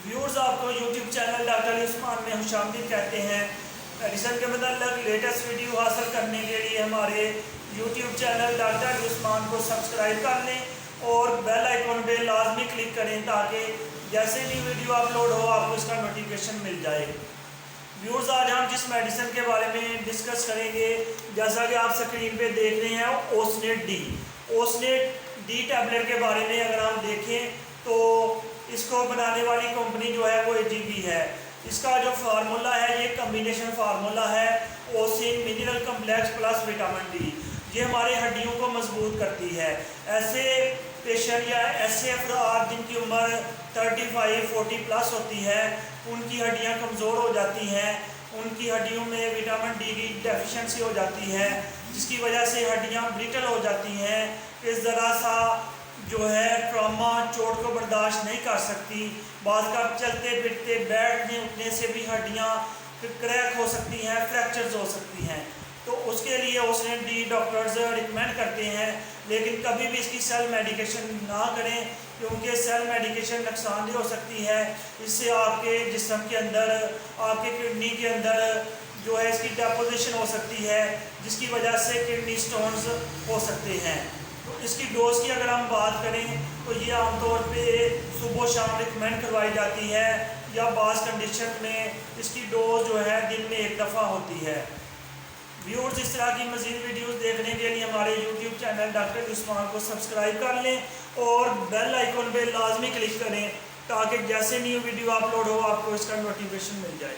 Viewers آپ کو YouTube channel doctor عثمان میں خوش آمدید کہتے ہیں۔ میڈیسن کے متعلق لیٹسٹ ویڈیو حاصل کرنے کے لیے ہمارے یوٹیوب چینل ڈاکٹر عثمان کو سبسکرائب کر لیں اور بیل آئیکن پہ لازمی کلک کریں تاکہ جیسے بھی ویڈیو اپلوڈ ہو آپ کو اس کا نوٹیفیکیشن مل جائے۔ ویورز آج ہم جس میڈیسن کے بارے میں ڈسکس کریں گے، جیسا کہ آپ سکرین پہ دیکھ رہے ہیں، اوسنیٹ ڈی۔ اوسنیٹ ڈی ٹیبلٹ کے بارے میں اگر ہم دیکھیں تو اس کو بنانے والی کمپنی جو ہے وہ AGB ہے۔ اس کا جو فارمولا ہے یہ کمبینیشن فارمولا ہے، ossein mineral complex plus vitamin D. یہ ہمارے ہڈیوں کو مضبوط کرتی ہے۔ ایسے پیشنٹ یا ایسے افراد جن کی عمر 35-40 پلس ہوتی ہے، ان کی ہڈیاں کمزور ہو جاتی ہیں، ان کی ہڈیوں میں وٹامن ڈی کی ڈیفیشنسی ہو جاتی ہے، جس کی وجہ سے ہڈیاں بریٹل ہو جاتی ہیں کہ ذرا سا جو ہے ٹراما چوٹ کو برداشت نہیں کر سکتی۔ بعض کا چلتے پھرتے بیٹھنے اٹھنے سے بھی ہڈیاں کریک ہو سکتی ہیں، فریکچرز ہو سکتی ہیں۔ تو اس کے لیے اوسنیٹ ڈی ڈاکٹرز ریکمینڈ کرتے ہیں، لیکن کبھی بھی اس کی سیل میڈیکیشن نہ کریں کیونکہ سیل میڈیکیشن نقصان دہ ہو سکتی ہے۔ اس سے آپ کے جسم کے اندر، آپ کے کڈنی کے اندر جو ہے اس کی ڈیپوزیشن ہو سکتی ہے، جس کی وجہ سے کڈنی سٹونز ہو سکتے ہیں۔ تو اس کی ڈوز کی اگر ہم بات کریں تو یہ عام طور پہ صبح و شام ریکمینڈ کروائی جاتی ہے، یا بعض کنڈیشن میں اس کی ڈوز جو ہے دن میں 1 دفعہ ہوتی ہے۔ ویورز اس طرح کی مزید ویڈیوز دیکھنے کے لیے ہمارے یوٹیوب چینل ڈاکٹر عثمان کو سبسکرائب کر لیں اور بیل آئیکن پہ لازمی کلک کریں تاکہ جیسے نیو ویڈیو اپلوڈ ہو آپ کو اس کا نوٹیفیکیشن مل جائے۔